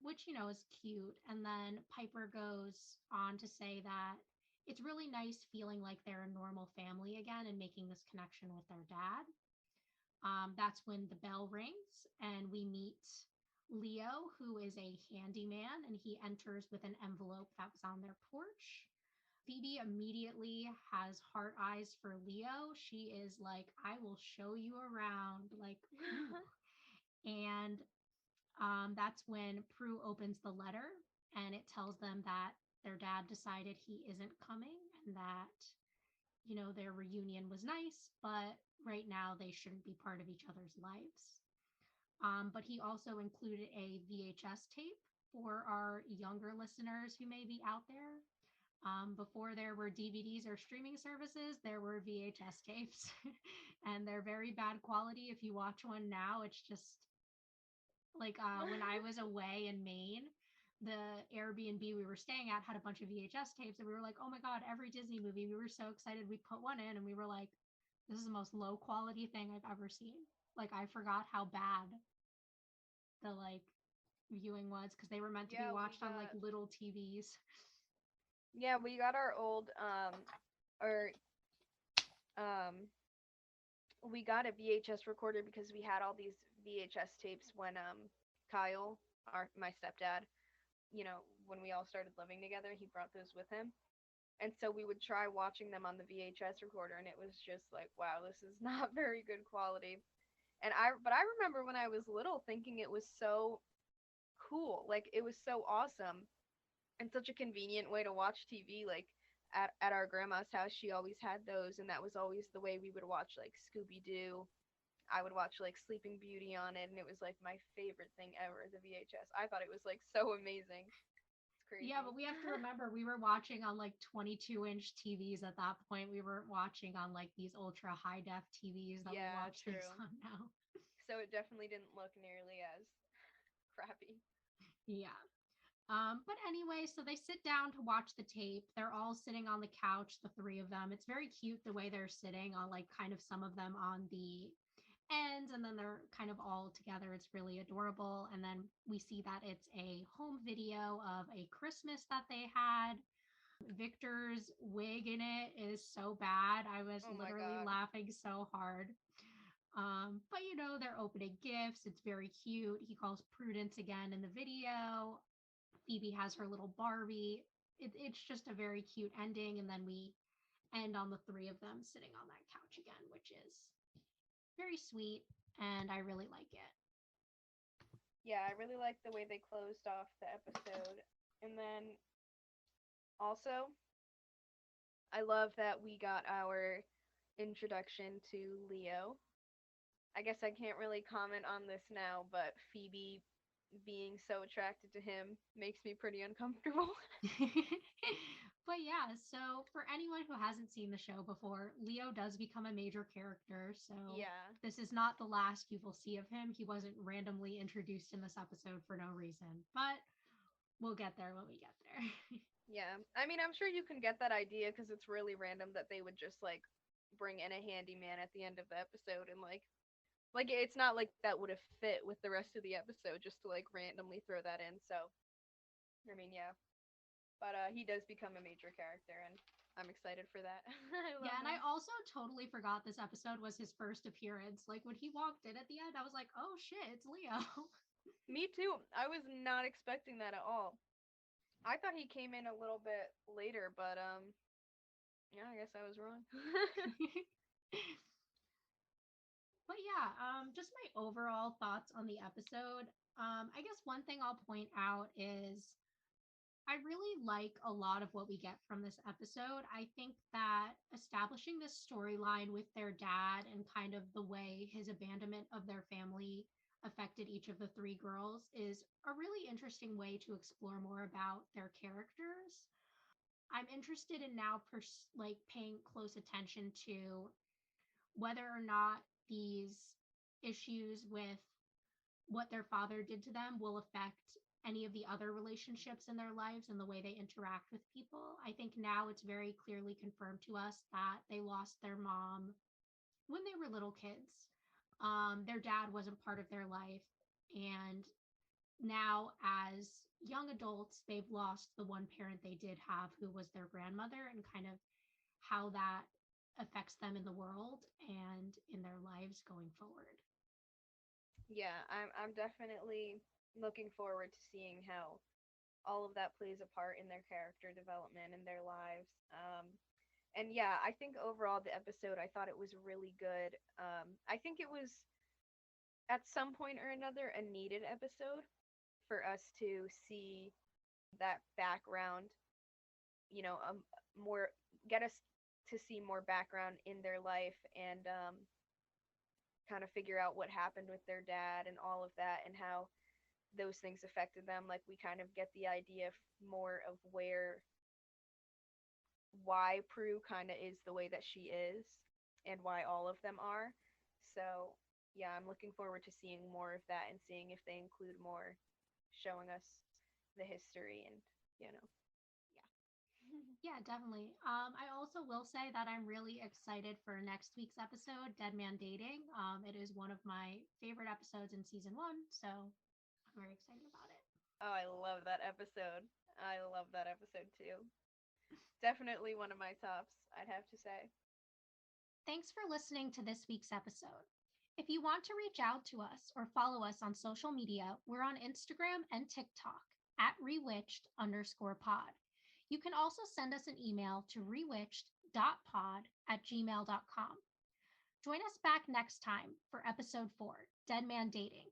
which, is cute. And then Piper goes on to say that it's really nice feeling like they're a normal family again and making this connection with their dad. That's when the bell rings and we meet Leo, who is a handyman, and he enters with an envelope that was on their porch. Phoebe immediately has heart eyes for Leo. She is like, I will show you around. Like, ooh. And that's when Prue opens the letter and it tells them that their dad decided he isn't coming and that, their reunion was nice, but right now they shouldn't be part of each other's lives. But he also included a VHS tape for our younger listeners who may be out there. Before there were DVDs or streaming services, there were VHS tapes, and they're very bad quality. If you watch one now, it's just like when I was away in Maine, the Airbnb we were staying at had a bunch of VHS tapes, and we were like, "Oh my god, every Disney movie!" We were so excited. We put one in, and we were like, "This is the most low quality thing I've ever seen." Like I forgot how bad the viewing was because they were meant to be Yeah, watched on like little TVs. we got our old or um we got a VHS recorder because we had all these VHS tapes when Kyle, my stepdad, when we all started living together, he brought those with him. And so we would try watching them on the VHS recorder and it was just like, wow, this is not very good quality. But I remember when I was little thinking it was so cool. Like it was so awesome and such a convenient way to watch TV. Like at our grandma's house, she always had those, and that was always the way we would watch like Scooby Doo. I would watch like Sleeping Beauty on it, and it was like my favorite thing ever. The VHS. I thought it was like so amazing. It's Yeah, crazy. but we have to remember we were watching on like 22-inch TVs at that point. We weren't watching on like these ultra high def TVs that we Yeah, watch things true. on now. So it definitely didn't look nearly as crappy. Yeah. But anyway, so they sit down to watch the tape. They're all sitting on the couch, the three of them. It's very cute the way they're sitting on like kind of some of them on the ends and then they're kind of all together. It's really adorable. And then we see that it's a home video of a Christmas that they had. Victor's wig in it is so bad. I was Oh my literally god. laughing so hard. But they're opening gifts. It's very cute. He calls Prudence again in the video. Phoebe has her little Barbie. It's just a very cute ending. And then we end on the three of them sitting on that couch again, which is very sweet. And I really like it. Yeah, I really liked the way they closed off the episode. And then also, I love that we got our introduction to Leo. I guess I can't really comment on this now, but Phoebe being so attracted to him makes me pretty uncomfortable. But yeah, so for anyone who hasn't seen the show before, Leo does become a major character. So Yeah. this is not the last you will see of him. He wasn't randomly introduced in this episode for no reason, but we'll get there when we get there. Yeah. I mean, I'm sure you can get that idea because it's really random that they would just like bring in a handyman at the end of the episode and like it's not like that would have fit with the rest of the episode just to like randomly throw that in. So, I mean, yeah. But he does become a major character and I'm excited for that. I Yeah, love and I him. also totally forgot this episode was his first appearance. Like when he walked in at the end, I was like, "Oh shit, it's Leo." Me too. I was not expecting that at all. I thought he came in a little bit later, but yeah, I guess I was wrong. But yeah, just my overall thoughts on the episode. I guess one thing I'll point out is I really like a lot of what we get from this episode. I think that establishing this storyline with their dad and kind of the way his abandonment of their family affected each of the three girls is a really interesting way to explore more about their characters. I'm interested in now paying close attention to whether or not these issues with what their father did to them will affect any of the other relationships in their lives and the way they interact with people. I think now it's very clearly confirmed to us that they lost their mom when they were little kids. Their dad wasn't part of their life. And now, as young adults, they've lost the one parent they did have who was their grandmother, and kind of how that affects them in the world and in their lives going forward. Yeah, I'm definitely looking forward to seeing how all of that plays a part in their character development and their lives. And yeah, I think overall the episode, I thought it was really good. I think it was at some point or another a needed episode for us to see that background, you know, more get us to see more background in their life and kind of figure out what happened with their dad and all of that and how those things affected them. Like we kind of get the idea more of why Prue kind of is the way that she is and why all of them are. So, yeah, I'm looking forward to seeing more of that and seeing if they include more showing us the history and, you know, Yeah, definitely. I also will say that I'm really excited for next week's episode, Dead Man Dating. It is one of my favorite episodes in season one, so I'm very excited about it. oh, I love that episode. I love that episode too. Definitely one of my tops, I'd have to say. Thanks for listening to this week's episode. If you want to reach out to us or follow us on social media, we're on Instagram and TikTok at rewitched_pod. You can also send us an email to rewitched.pod@gmail.com. Join us back next time for episode 4, Dead Man Dating.